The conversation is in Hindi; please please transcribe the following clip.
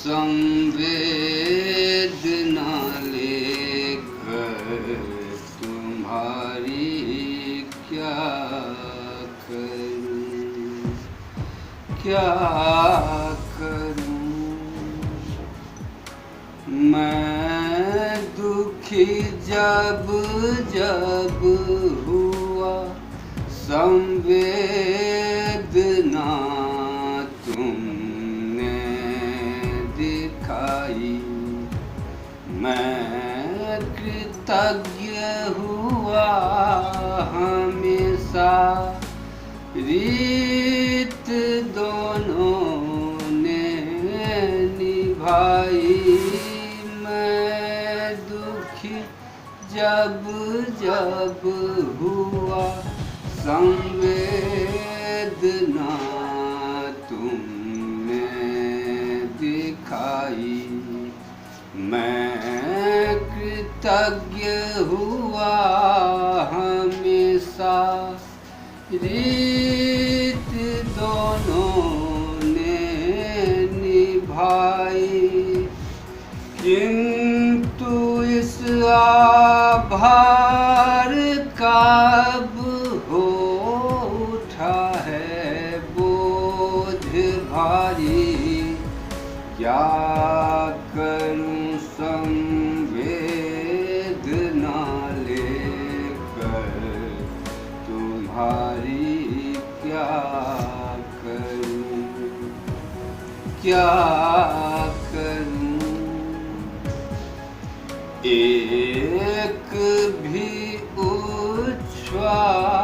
संवेदना लेकर तुम्हारी क्या करूं, क्या करूं। मैं दुखी जब जब हुआ संवेदना तुमने दिखाई, मैं कृतज्ञ हुआ हमेशा। रीत दोनों ने निभाई, मैं दुखी जब जब हुआ संवेदना तुमने दिखाई, मैं कृतज्ञ हुआ हमेशा। रीत दोनों ने निभाई, किंतु इस आभार का अब हो उठा है बोझ भारी। क्या करूं संवेदना लेकर तुम्हारी क्या करूं, क्या करूं। एक भी उच्छ्वास